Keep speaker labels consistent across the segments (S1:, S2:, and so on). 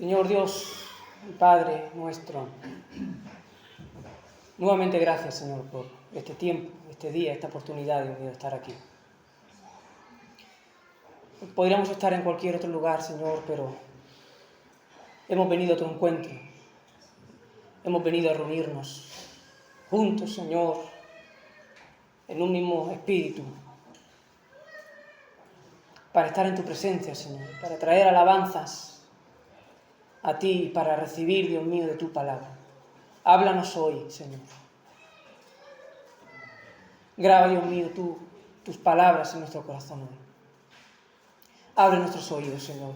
S1: Señor Dios, Padre nuestro, nuevamente gracias, Señor, por este tiempo, este día, esta oportunidad, Dios mío, de estar aquí. Podríamos estar en cualquier otro lugar, Señor, pero hemos venido a tu encuentro. Hemos venido a reunirnos juntos, Señor, en un mismo espíritu, para estar en tu presencia, Señor, para traer alabanzas a ti y para recibir, Dios mío, de tu palabra. Háblanos hoy, Señor. Graba, Dios mío, tus palabras en nuestro corazón hoy. Abre nuestros oídos, Señor,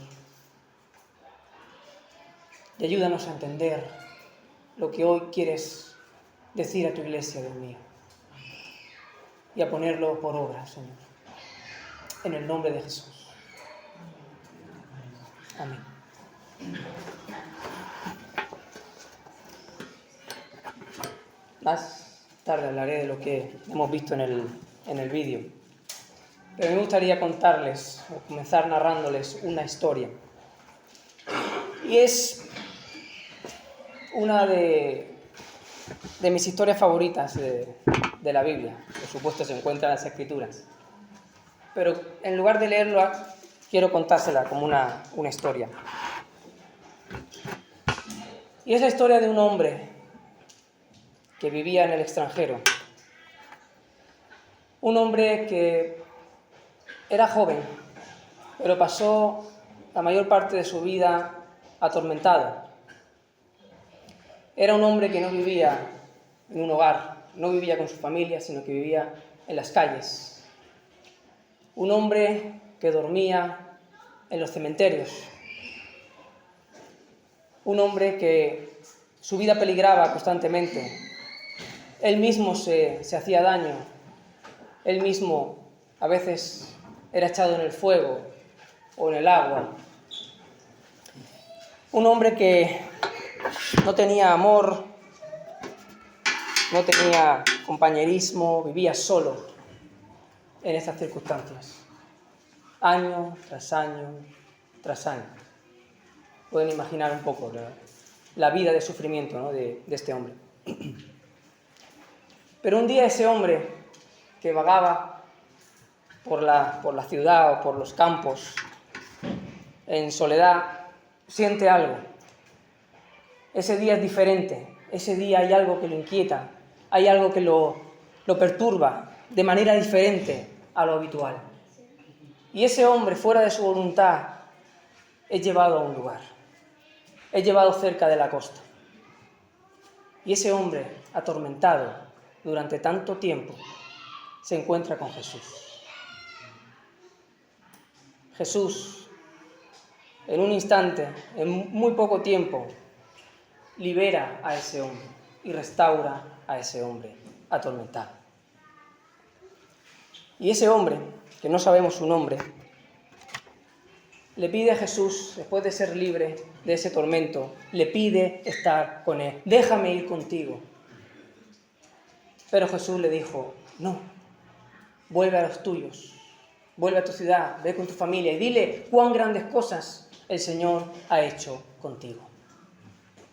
S1: y ayúdanos a entender lo que hoy quieres decir a tu iglesia, Dios mío, y a ponerlo por obra, Señor, en el nombre de Jesús. Amén. Más tarde hablaré de lo que hemos visto en el vídeo, pero me gustaría contarles, o comenzar narrándoles una historia. Y es una de mis historias favoritas de la Biblia. Por supuesto, se encuentra en las Escrituras. Pero en lugar de leerla, quiero contársela como una historia. Y es la historia de un hombre que vivía en el extranjero. Un hombre que era joven, pero pasó la mayor parte de su vida atormentado. Era un hombre que no vivía en un hogar, no vivía con su familia, sino que vivía en las calles. Un hombre que dormía en los cementerios. Un hombre que su vida peligraba constantemente. Él mismo se hacía daño. Él mismo a veces era echado en el fuego o en el agua. Un hombre que no tenía amor, no tenía compañerismo, vivía solo en estas circunstancias. Año tras año tras año. Pueden imaginar un poco la vida de sufrimiento, ¿no?, de este hombre. Pero un día ese hombre que vagaba por la ciudad o por los campos en soledad siente algo. Ese día es diferente. Ese día hay algo que lo inquieta, hay algo que lo perturba de manera diferente a lo habitual. Y ese hombre, fuera de su voluntad, es llevado a un lugar. Es llevado cerca de la costa. Y ese hombre, atormentado durante tanto tiempo, se encuentra con Jesús. Jesús, en un instante, en muy poco tiempo, libera a ese hombre y restaura a ese hombre atormentado. Y ese hombre, que no sabemos su nombre, le pide a Jesús, después de ser libre de ese tormento, le pide estar con él. Déjame ir contigo. Pero Jesús le dijo, no, vuelve a los tuyos, vuelve a tu ciudad, ve con tu familia y dile cuán grandes cosas el Señor ha hecho contigo.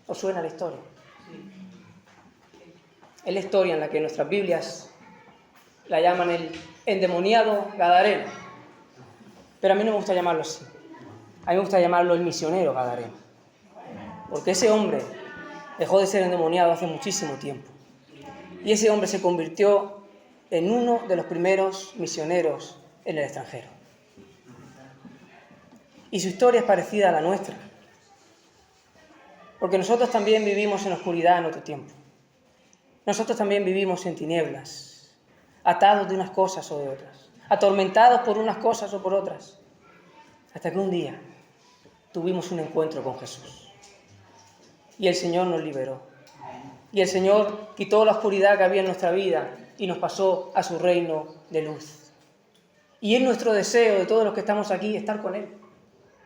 S1: ¿Os suena la historia? Es la historia en la que nuestras Biblias la llaman el endemoniado gadareno. Pero a mí no me gusta llamarlo así. A mí me gusta llamarlo el misionero gadareno. Porque ese hombre dejó de ser endemoniado hace muchísimo tiempo. Y ese hombre se convirtió en uno de los primeros misioneros en el extranjero. Y su historia es parecida a la nuestra. Porque nosotros también vivimos en oscuridad en otro tiempo. Nosotros también vivimos en tinieblas, atados de unas cosas o de otras, atormentados por unas cosas o por otras. Hasta que un día tuvimos un encuentro con Jesús. Y el Señor nos liberó. Y el Señor quitó la oscuridad que había en nuestra vida y nos pasó a su reino de luz. Y es nuestro deseo de todos los que estamos aquí estar con Él.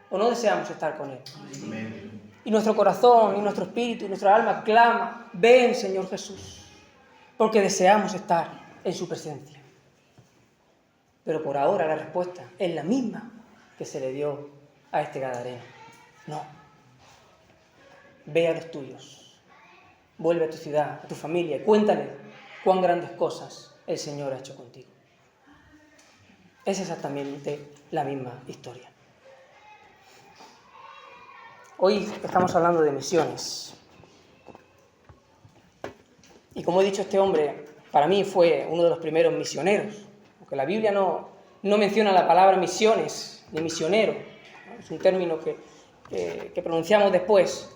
S1: ¿O no deseamos estar con Él? Amén. Y nuestro corazón, y nuestro espíritu, y nuestra alma clama, ven, Señor Jesús, porque deseamos estar en su presencia. Pero por ahora la respuesta es la misma que se le dio a este gadareno. No. ve a los tuyos, vuelve a tu ciudad, a tu familia, y cuéntale cuán grandes cosas el Señor ha hecho contigo. Es exactamente la misma historia. Hoy estamos hablando de misiones. Y como he dicho, este hombre para mí fue uno de los primeros misioneros, porque la Biblia no menciona la palabra misiones ni misionero, ¿no? Es un término que pronunciamos después.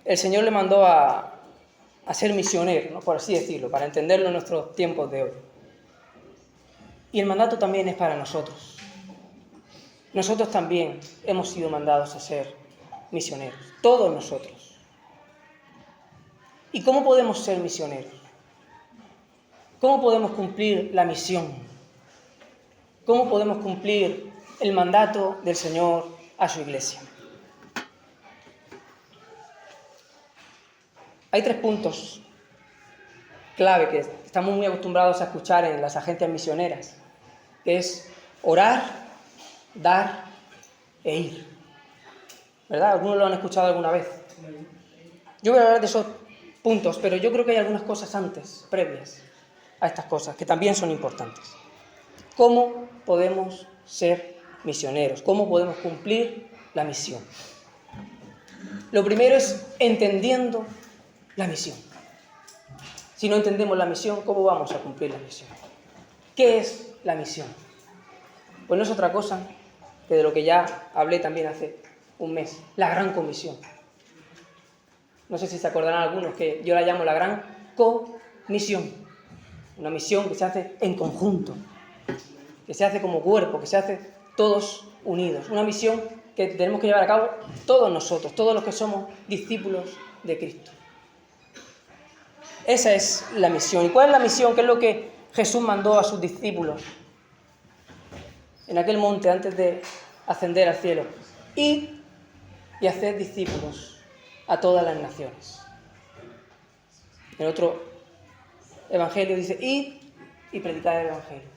S1: El Señor le mandó a ser misionero, ¿no? Por así decirlo, para entenderlo en nuestros tiempos de hoy. Y el mandato también es para nosotros. Nosotros también hemos sido mandados a ser misioneros, todos nosotros. ¿Y cómo podemos ser misioneros? ¿Cómo podemos cumplir la misión? ¿Cómo podemos cumplir el mandato del Señor a su iglesia? Hay 3 puntos clave que estamos muy acostumbrados a escuchar en las agencias misioneras, que es orar, dar e ir. ¿Verdad? ¿Algunos lo han escuchado alguna vez? Yo voy a hablar de esos puntos, pero yo creo que hay algunas cosas antes, previas a estas cosas, que también son importantes. ¿Cómo podemos ser misioneros? ¿Cómo podemos cumplir la misión? Lo primero es entendiendo la misión. Si no entendemos la misión, ¿cómo vamos a cumplir la misión? ¿Qué es la misión? Pues no es otra cosa que de lo que ya hablé también hace un mes, la Gran Comisión. No sé si se acordarán algunos que yo la llamo la Gran Comisión. Una misión que se hace en conjunto, que se hace como cuerpo, que se hace todos unidos. Una misión que tenemos que llevar a cabo todos nosotros, todos los que somos discípulos de Cristo. Esa es la misión. ¿Y cuál es la misión? ¿Qué es lo que Jesús mandó a sus discípulos en aquel monte antes de ascender al cielo? Id y haced discípulos a todas las naciones. En otro evangelio dice, id y predicad el evangelio,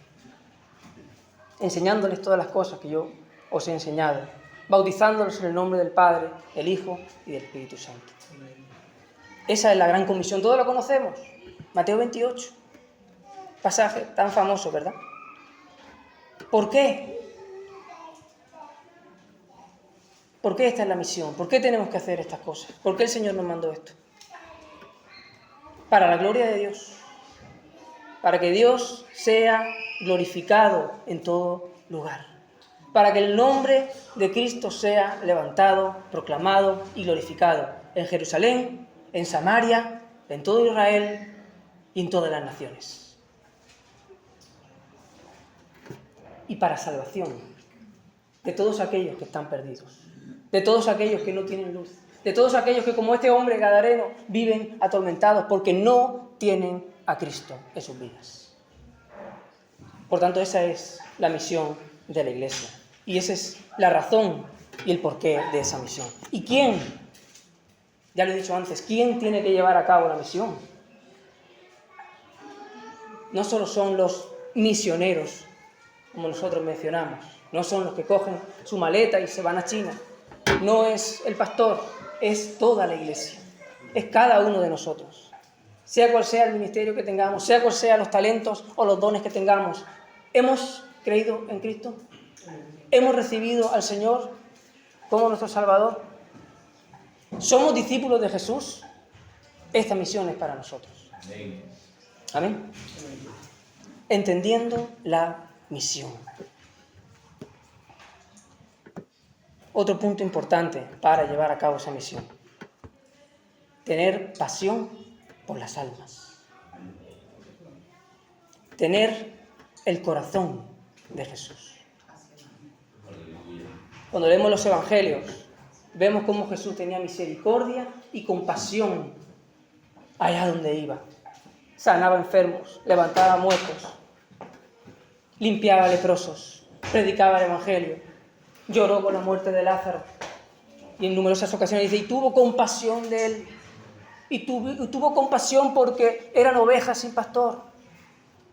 S1: enseñándoles todas las cosas que yo os he enseñado, bautizándolos en el nombre del Padre, del Hijo y del Espíritu Santo. Esa es la gran comisión, todos la conocemos. Mateo 28, pasaje tan famoso, ¿verdad? ¿Por qué? ¿Por qué esta es la misión? ¿Por qué tenemos que hacer estas cosas? ¿Por qué el Señor nos mandó esto? Para la gloria de Dios, para que Dios sea glorificado en todo lugar, para que el nombre de Cristo sea levantado, proclamado y glorificado en Jerusalén, en Samaria, en todo Israel y en todas las naciones. Y para salvación de todos aquellos que están perdidos, de todos aquellos que no tienen luz, de todos aquellos que, como este hombre gadareno, viven atormentados porque no tienen a Cristo en sus vidas. Por tanto, esa es la misión de la Iglesia. Y esa es la razón y el porqué de esa misión. ¿Y quién? Ya lo he dicho antes, ¿quién tiene que llevar a cabo la misión? No solo son los misioneros, como nosotros mencionamos, no son los que cogen su maleta y se van a China. No es el pastor, es toda la Iglesia, es cada uno de nosotros. Sea cual sea el ministerio que tengamos, sea cual sean los talentos o los dones que tengamos, ¿hemos creído en Cristo? ¿Hemos recibido al Señor como nuestro Salvador? ¿Somos discípulos de Jesús? Esta misión es para nosotros. Amén. Entendiendo la misión. Otro punto importante para llevar a cabo esa misión. Tener pasión por las almas. Tener el corazón de Jesús. Cuando leemos los evangelios, vemos cómo Jesús tenía misericordia y compasión allá donde iba. Sanaba enfermos, levantaba muertos, limpiaba leprosos, predicaba el evangelio, lloró con la muerte de Lázaro. Y en numerosas ocasiones dice, y tuvo compasión de él. Y tuvo compasión porque eran ovejas sin pastor.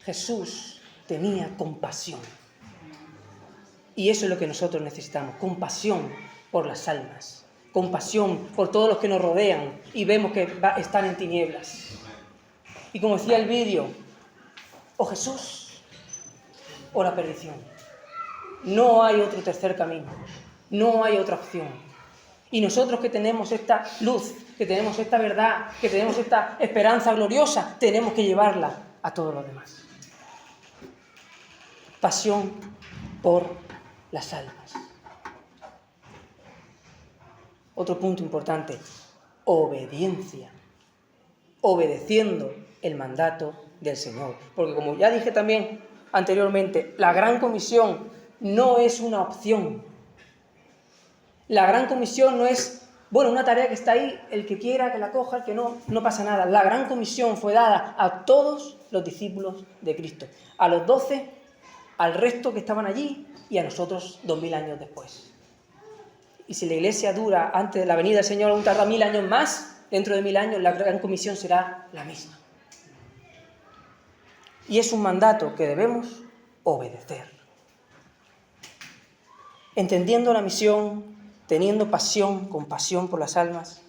S1: Jesús tenía compasión. Y eso es lo que nosotros necesitamos, compasión por las almas. compasión por todos los que nos rodean y vemos que están en tinieblas. Y como decía el vídeo, o Jesús o la perdición. No hay otro tercer camino, no hay otra opción. Y nosotros que tenemos esta luz, que tenemos esta verdad, que tenemos esta esperanza gloriosa, tenemos que llevarla a todos los demás. Pasión por las almas. Otro punto importante, obediencia. Obedeciendo el mandato del Señor. Porque como ya dije también anteriormente, la Gran Comisión no es una opción. La Gran Comisión no es, una tarea que está ahí, el que quiera que la coja, el que no pasa nada. La Gran Comisión fue dada a todos los discípulos de Cristo. A los 12, al resto que estaban allí y a nosotros 2000 años después. Y si la Iglesia dura antes de la venida del Señor, aún tarda 1000 años más, dentro de 1000 años la Gran Comisión será la misma. Y es un mandato que debemos obedecer. Entendiendo la misión, teniendo pasión, compasión por las almas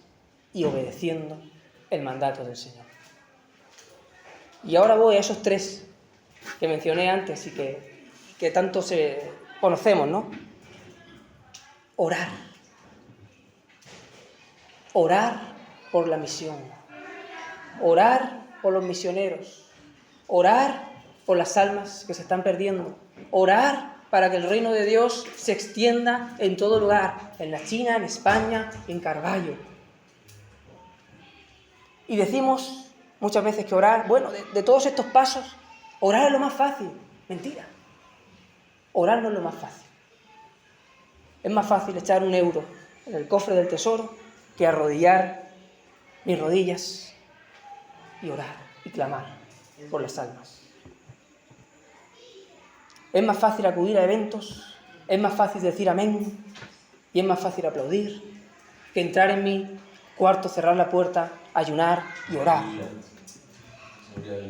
S1: y obedeciendo el mandato del Señor. Y ahora voy a esos 3 que mencioné antes y que tanto conocemos, ¿no? Orar. Orar por la misión, orar por los misioneros, orar por las almas que se están perdiendo, orar para que el reino de Dios se extienda en todo lugar, en la China, en España, en Carballo. Y decimos muchas veces que orar, de todos estos pasos, orar es lo más fácil. Mentira. Orar no es lo más fácil. Es más fácil echar 1 euro en el cofre del tesoro que arrodillar mis rodillas y orar y clamar por las almas. Es más fácil acudir a eventos, es más fácil decir amén y es más fácil aplaudir que entrar en mi cuarto, cerrar la puerta, ayunar y orar.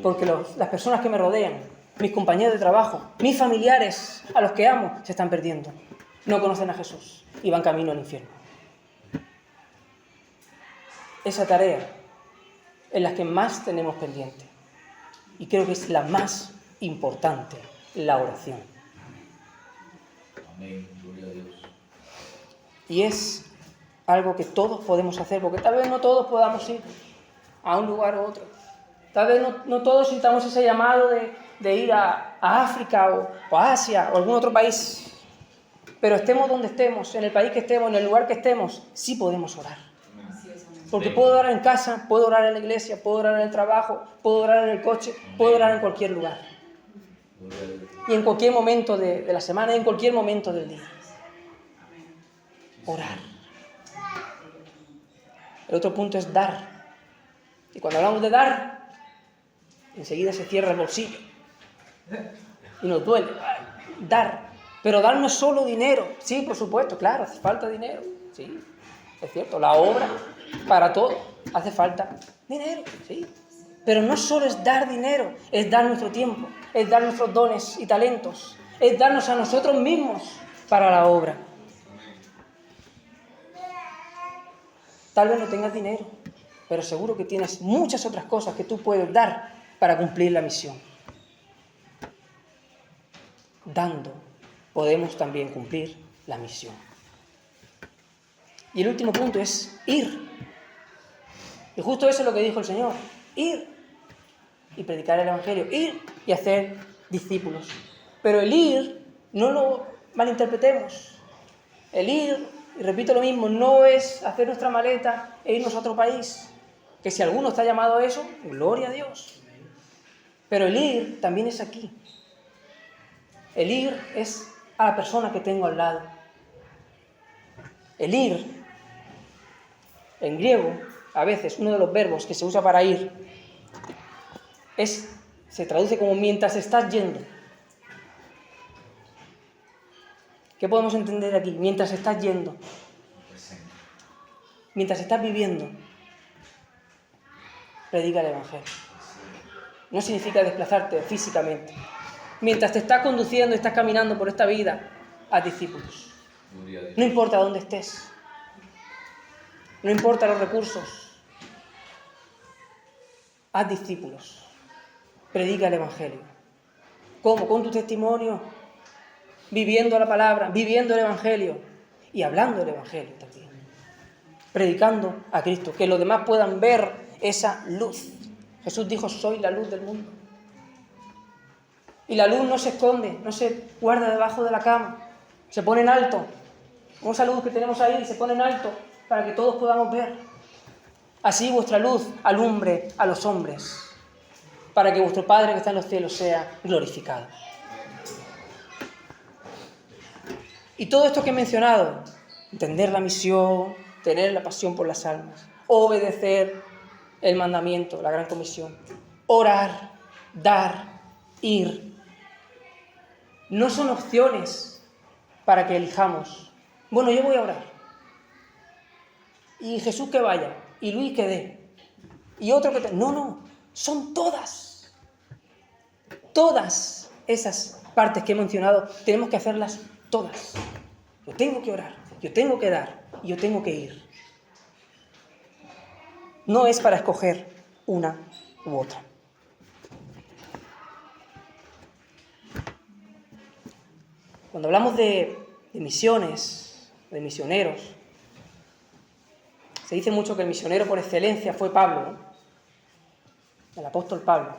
S1: Porque las personas que me rodean, mis compañeros de trabajo, mis familiares, a los que amo, se están perdiendo. No conocen a Jesús y van camino al infierno. Esa tarea es la que más tenemos pendiente. Y creo que es la más importante, la oración.
S2: Amén, gloria a Dios.
S1: Y es algo que todos podemos hacer, porque tal vez no todos podamos ir a un lugar u otro. Tal vez no todos sintamos ese llamado de ir a África o a Asia o a algún otro país. Pero estemos donde estemos, en el país que estemos, en el lugar que estemos, sí podemos orar. Porque puedo orar en casa, puedo orar en la iglesia, puedo orar en el trabajo, puedo orar en el coche, puedo orar en cualquier lugar. Y en cualquier momento de la semana y en cualquier momento del día. Orar. El otro punto es dar. Y cuando hablamos de dar, enseguida se cierra el bolsillo. Y nos duele. Dar. Pero dar no es solo dinero. Sí, por supuesto, claro, hace falta dinero. Sí, es cierto, la obra, para todo, hace falta dinero, sí. Pero no solo es dar dinero, es dar nuestro tiempo, es dar nuestros dones y talentos, es darnos a nosotros mismos para la obra. Tal vez no tengas dinero, pero seguro que tienes muchas otras cosas que tú puedes dar para cumplir la misión. Dando, podemos también cumplir la misión. Y el último punto es ir. Y justo eso es lo que dijo el Señor. Ir y predicar el Evangelio. Ir y hacer discípulos. Pero el ir, no lo malinterpretemos. El ir, y repito lo mismo, no es hacer nuestra maleta e irnos a otro país. Que si alguno está llamado a eso, gloria a Dios. Pero el ir también es aquí. El ir es a la persona que tengo al lado. El ir, en griego, a veces uno de los verbos que se usa para ir, se traduce como mientras estás yendo. ¿Qué podemos entender aquí? Mientras estás yendo. Mientras estás viviendo. Predica el Evangelio. No significa desplazarte físicamente. Mientras te estás conduciendo, estás caminando por esta vida, haz discípulos. No importa dónde estés. no importa los recursos. Haz discípulos, predica el Evangelio. ¿Cómo? Con tu testimonio, viviendo la palabra, viviendo el Evangelio y hablando el Evangelio también. Predicando a Cristo, que los demás puedan ver esa luz. Jesús dijo, soy la luz del mundo. Y la luz no se esconde, no se guarda debajo de la cama, se pone en alto. Como esa luz que tenemos ahí se pone en alto para que todos podamos ver. Así vuestra luz alumbre a los hombres, para que vuestro Padre que está en los cielos sea glorificado. Y todo esto que he mencionado, entender la misión, tener la pasión por las almas, obedecer el mandamiento, la gran comisión, orar, dar, ir, no son opciones para que elijamos. Bueno, yo voy a orar. Y Jesús que vaya, y Luis que dé, y otro que... No, son todas. Todas esas partes que he mencionado, tenemos que hacerlas todas. Yo tengo que orar, yo tengo que dar, y yo tengo que ir. No es para escoger una u otra. Cuando hablamos de misiones, de misioneros, se dice mucho que el misionero por excelencia fue Pablo, ¿no? El apóstol Pablo.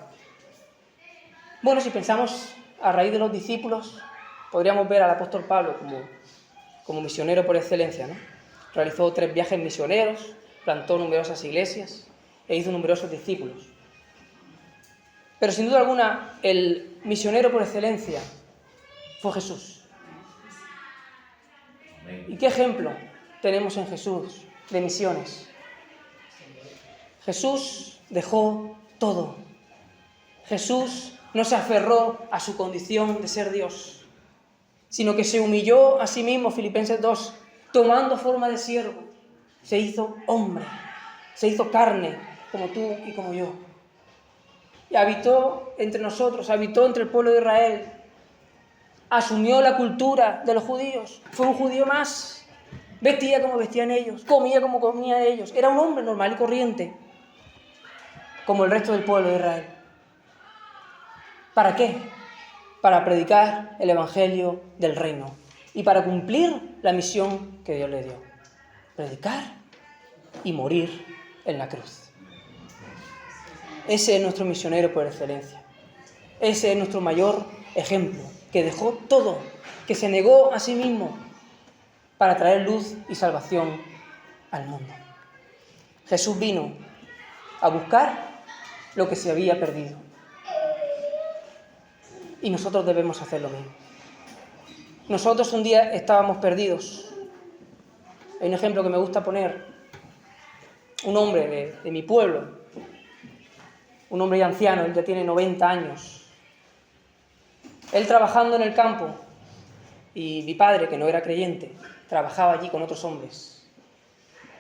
S1: Bueno, si pensamos a raíz de los discípulos, podríamos ver al apóstol Pablo como misionero por excelencia, ¿no? Realizó 3 viajes misioneros, plantó numerosas iglesias e hizo numerosos discípulos. Pero sin duda alguna, el misionero por excelencia fue Jesús. ¿Y qué ejemplo tenemos en Jesús de misiones? Jesús dejó todo. Jesús no se aferró a su condición de ser Dios, sino que se humilló a sí mismo, Filipenses 2, tomando forma de siervo. Se hizo hombre, se hizo carne, como tú y como yo. Y habitó entre nosotros, habitó entre el pueblo de Israel. Asumió la cultura de los judíos, fue un judío más. Vestía como vestían ellos, comía como comían ellos. Era un hombre normal y corriente, como el resto del pueblo de Israel. ¿Para qué? Para predicar el evangelio del reino y para cumplir la misión que Dios le dio. Predicar y morir en la cruz. Ese es nuestro misionero por excelencia. Ese es nuestro mayor ejemplo, que dejó todo, que se negó a sí mismo para traer luz y salvación al mundo. Jesús vino a buscar lo que se había perdido. Y nosotros debemos hacer lo mismo. Nosotros un día estábamos perdidos. Hay un ejemplo que me gusta poner. Un hombre de mi pueblo, un hombre ya anciano, él ya tiene 90 años. Él trabajando en el campo, y mi padre, que no era creyente, trabajaba allí con otros hombres.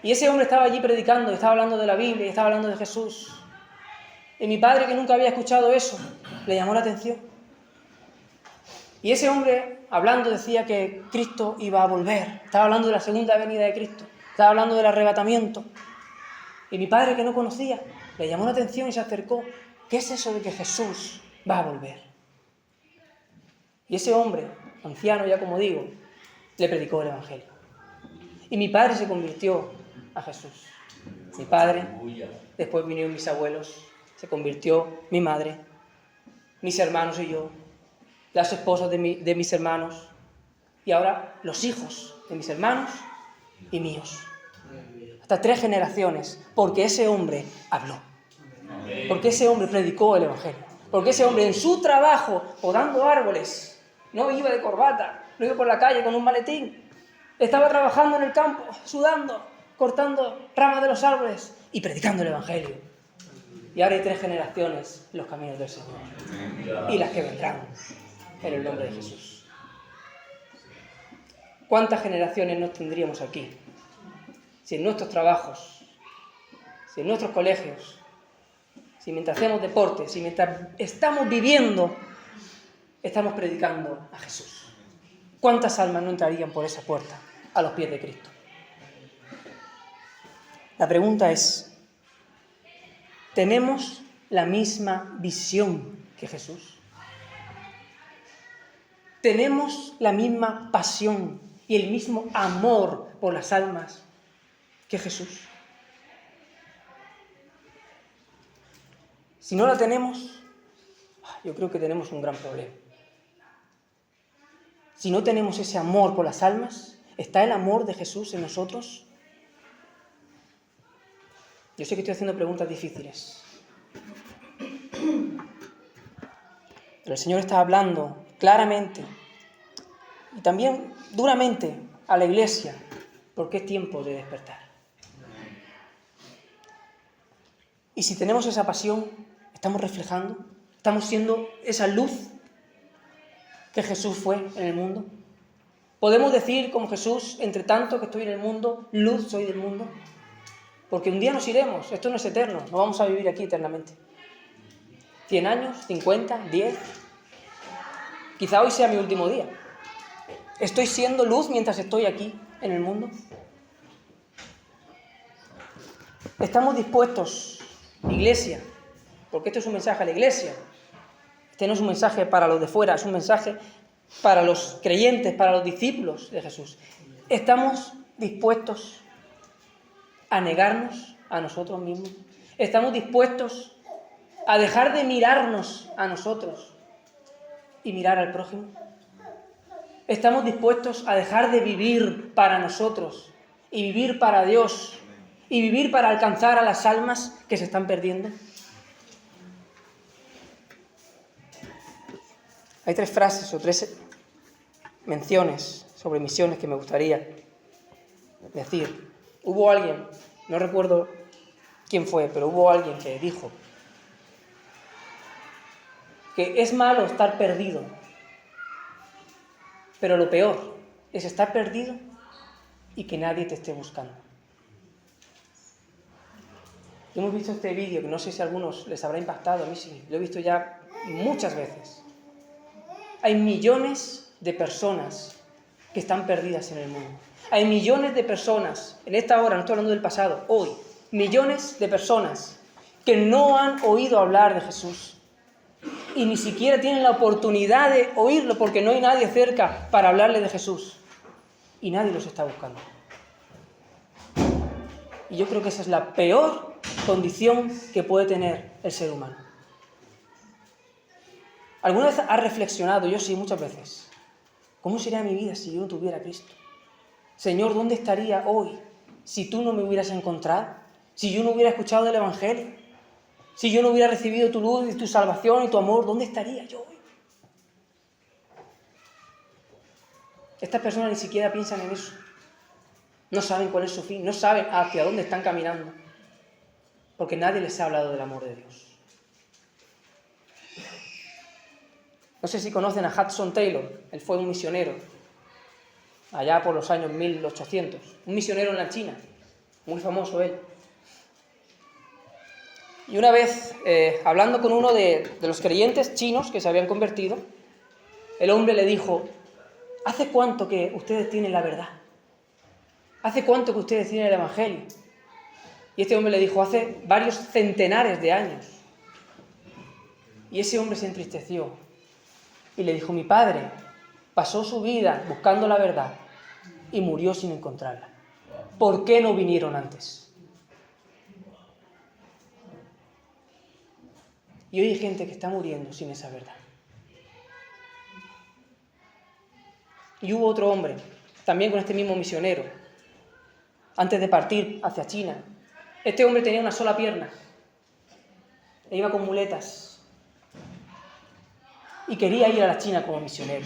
S1: Y ese hombre estaba allí predicando, estaba hablando de la Biblia, estaba hablando de Jesús. Y mi padre, que nunca había escuchado eso, le llamó la atención. Y ese hombre, hablando, decía que Cristo iba a volver. Estaba hablando de la segunda venida de Cristo. Estaba hablando del arrebatamiento. Y mi padre, que no conocía, le llamó la atención y se acercó. ¿Qué es eso de que Jesús va a volver? Y ese hombre, anciano ya como digo, le predicó el Evangelio. Y mi padre se convirtió a Jesús. Mi padre, después vinieron mis abuelos, se convirtió mi madre, mis hermanos y yo, las esposas de mis hermanos, y ahora los hijos de mis hermanos y míos. Hasta 3 generaciones, porque ese hombre habló. Porque ese hombre predicó el Evangelio. Porque ese hombre en su trabajo, podando árboles, no iba de corbata, no iba por la calle con un maletín. Estaba trabajando en el campo, sudando, cortando ramas de los árboles y predicando el Evangelio. Y ahora hay 3 generaciones en los caminos del Señor. Y las que vendrán en el nombre de Jesús. ¿Cuántas generaciones nos tendríamos aquí? Si en nuestros trabajos, si en nuestros colegios, si mientras hacemos deporte, si mientras estamos viviendo, estamos predicando a Jesús. ¿Cuántas almas no entrarían por esa puerta a los pies de Cristo? La pregunta es, ¿tenemos la misma visión que Jesús? ¿Tenemos la misma pasión y el mismo amor por las almas que Jesús? Si no la tenemos, yo creo que tenemos un gran problema. Si no tenemos ese amor por las almas, ¿está el amor de Jesús en nosotros? Yo sé que estoy haciendo preguntas difíciles, pero el Señor está hablando claramente y también duramente a la Iglesia, porque es tiempo de despertar. Y si tenemos esa pasión, ¿estamos reflejando? ¿Estamos siendo esa luz que Jesús fue en el mundo? ¿Podemos decir como Jesús, entre tanto que estoy en el mundo, luz soy del mundo? Porque un día nos iremos, esto no es eterno, no vamos a vivir aquí eternamente. 100 años, 50, 10, quizá hoy sea mi último día. ¿Estoy siendo luz mientras estoy aquí en el mundo? ¿Estamos dispuestos, Iglesia? Porque esto es un mensaje a la Iglesia. Este no es un mensaje para los de fuera, es un mensaje para los creyentes, para los discípulos de Jesús. ¿Estamos dispuestos a negarnos a nosotros mismos? ¿Estamos dispuestos a dejar de mirarnos a nosotros y mirar al prójimo? ¿Estamos dispuestos a dejar de vivir para nosotros y vivir para Dios y vivir para alcanzar a las almas que se están perdiendo? Hay 3 frases o 3 menciones sobre misiones que me gustaría decir. Hubo alguien, no recuerdo quién fue, pero hubo alguien que dijo que es malo estar perdido, pero lo peor es estar perdido y que nadie te esté buscando. Hemos visto este vídeo, que no sé si a algunos les habrá impactado, a mí sí, lo he visto ya muchas veces. Hay millones de personas que están perdidas en el mundo. Hay millones de personas, en esta hora, no estoy hablando del pasado, hoy, millones de personas que no han oído hablar de Jesús y ni siquiera tienen la oportunidad de oírlo porque no hay nadie cerca para hablarle de Jesús y nadie los está buscando. Y yo creo que esa es la peor condición que puede tener el ser humano. ¿Alguna vez has reflexionado? Yo sí, muchas veces. ¿Cómo sería mi vida si yo no tuviera a Cristo? Señor, ¿dónde estaría hoy si tú no me hubieras encontrado? Si yo no hubiera escuchado del Evangelio, si yo no hubiera recibido tu luz y tu salvación y tu amor, ¿dónde estaría yo hoy? Estas personas ni siquiera piensan en eso. No saben cuál es su fin, no saben hacia dónde están caminando, porque nadie les ha hablado del amor de Dios. No sé si conocen a Hudson Taylor, él fue un misionero, allá por los años 1800, un misionero en la China, muy famoso él. Y una vez, hablando con uno de los creyentes chinos que se habían convertido, el hombre le dijo: ¿hace cuánto que ustedes tienen la verdad? ¿Hace cuánto que ustedes tienen el Evangelio? Y este hombre le dijo: hace varios centenares de años. Y ese hombre se entristeció y le dijo: mi padre pasó su vida buscando la verdad y murió sin encontrarla. ¿Por qué no vinieron antes? Y hoy hay gente que está muriendo sin esa verdad. Y hubo otro hombre, también con este mismo misionero, antes de partir hacia China. Este hombre tenía una sola pierna e iba con muletas y quería ir a la China como misionero.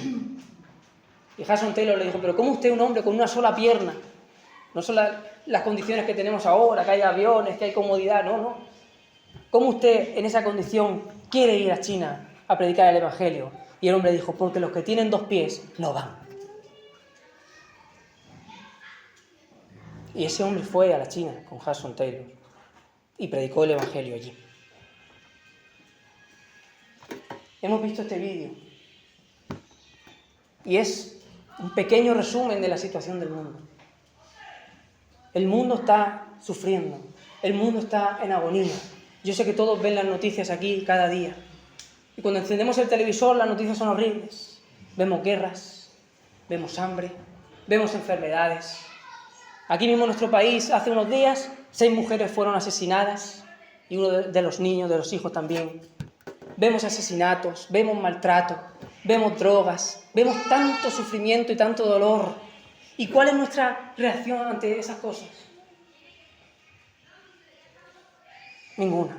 S1: Y Hudson Taylor le dijo: pero ¿cómo usted, un hombre con una sola pierna? No son las condiciones que tenemos ahora, que hay aviones, que hay comodidad, no. ¿Cómo usted en esa condición quiere ir a China a predicar el Evangelio? Y el hombre dijo: porque los que tienen 2 pies no van. Y ese hombre fue a la China con Hudson Taylor y predicó el Evangelio allí. Hemos visto este vídeo y es un pequeño resumen de la situación del mundo. El mundo está sufriendo, el mundo está en agonía. Yo sé que todos ven las noticias aquí cada día. Y cuando encendemos el televisor, las noticias son horribles. Vemos guerras, vemos hambre, vemos enfermedades. Aquí mismo en nuestro país, hace unos días, 6 mujeres fueron asesinadas y uno de los niños, de los hijos también. Vemos asesinatos, vemos maltrato, vemos drogas, vemos tanto sufrimiento y tanto dolor. ¿Y cuál es nuestra reacción ante esas cosas? Ninguna.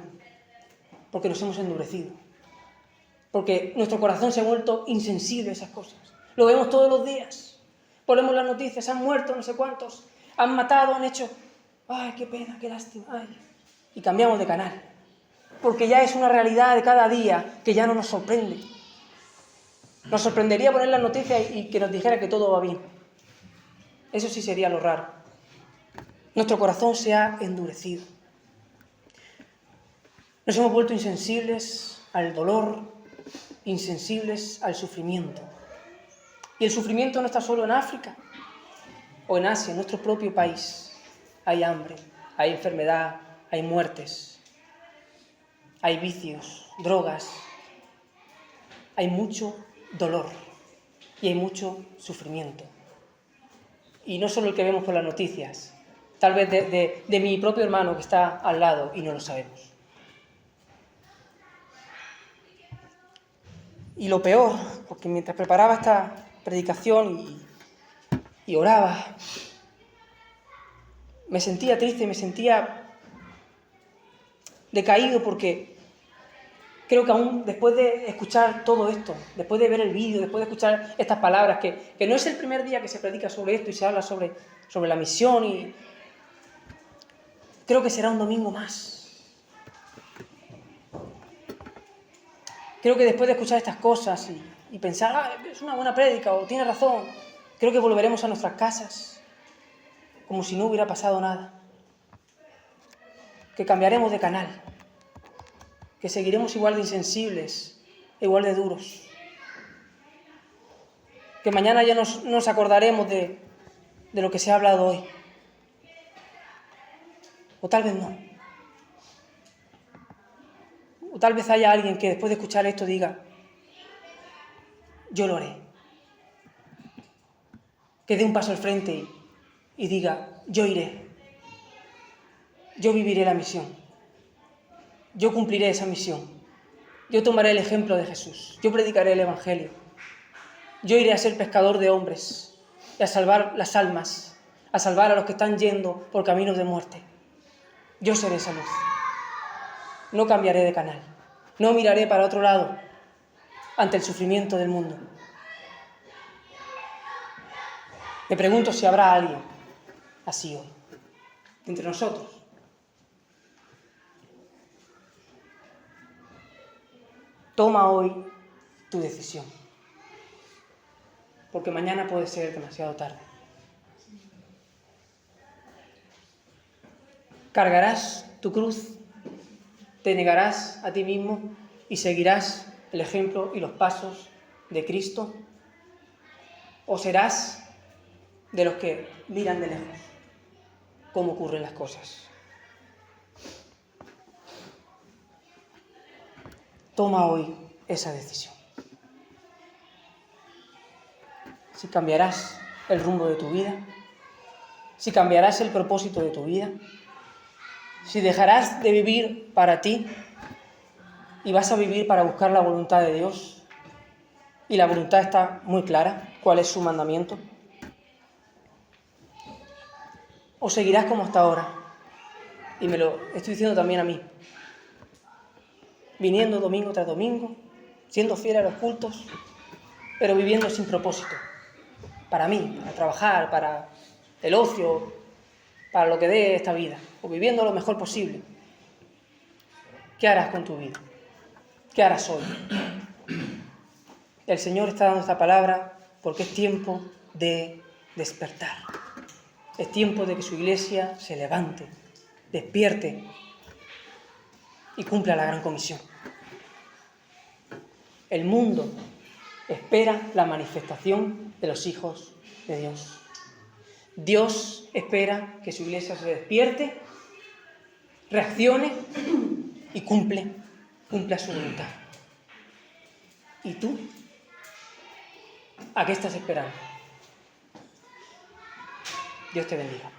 S1: Porque nos hemos endurecido. Porque nuestro corazón se ha vuelto insensible a esas cosas. Lo vemos todos los días. Ponemos las noticias, han muerto no sé cuántos, han matado, han hecho... ¡Ay, qué pena, qué lástima! ¡Ay! Y cambiamos de canal. Porque ya es una realidad de cada día que ya no nos sorprende. Nos sorprendería poner las noticias y que nos dijera que todo va bien. Eso sí sería lo raro. Nuestro corazón se ha endurecido. Nos hemos vuelto insensibles al dolor, insensibles al sufrimiento. Y el sufrimiento no está solo en África o en Asia, en nuestro propio país. Hay hambre, hay enfermedad, hay muertes, hay vicios, drogas, hay mucho dolor y hay mucho sufrimiento. Y no solo el que vemos por las noticias, tal vez de mi propio hermano que está al lado y no lo sabemos. Y lo peor, porque mientras preparaba esta predicación y oraba, me sentía triste, me sentía decaído, porque creo que aún después de escuchar todo esto, después de ver el vídeo, después de escuchar estas palabras, que no es el primer día que se predica sobre esto y se habla sobre la misión, y creo que será un domingo más. Creo que después de escuchar estas cosas y pensar, es una buena prédica, o tiene razón, creo que volveremos a nuestras casas como si no hubiera pasado nada. Que cambiaremos de canal, que seguiremos igual de insensibles, igual de duros. Que mañana ya nos acordaremos de lo que se ha hablado hoy. O tal vez no. O tal vez haya alguien que después de escuchar esto diga, yo lo haré. Que dé un paso al frente y diga, yo iré. Yo viviré la misión. Yo cumpliré esa misión. Yo tomaré el ejemplo de Jesús. Yo predicaré el Evangelio. Yo iré a ser pescador de hombres y a salvar las almas, a salvar a los que están yendo por caminos de muerte. Yo seré esa luz. No cambiaré de canal. No miraré para otro lado ante el sufrimiento del mundo. Me pregunto si habrá alguien así hoy, entre nosotros. Toma hoy tu decisión, porque mañana puede ser demasiado tarde. Cargarás tu cruz, te negarás a ti mismo y seguirás el ejemplo y los pasos de Cristo, o serás de los que miran de lejos cómo ocurren las cosas. Toma hoy esa decisión. Si cambiarás el rumbo de tu vida, si cambiarás el propósito de tu vida, si dejarás de vivir para ti y vas a vivir para buscar la voluntad de Dios, y la voluntad está muy clara, cuál es su mandamiento, o seguirás como hasta ahora, y me lo estoy diciendo también a mí, viniendo domingo tras domingo, siendo fiel a los cultos, pero viviendo sin propósito, para mí, para trabajar, para el ocio, para lo que dé esta vida, o viviendo lo mejor posible. ¿Qué harás con tu vida? ¿Qué harás hoy? El Señor está dando esta palabra porque es tiempo de despertar. Es tiempo de que su iglesia se levante, despierte y cumpla la gran comisión. El mundo espera la manifestación de los hijos de Dios. Dios espera que su iglesia se despierte, reaccione y cumpla su voluntad. ¿Y tú? ¿A qué estás esperando? Dios te bendiga.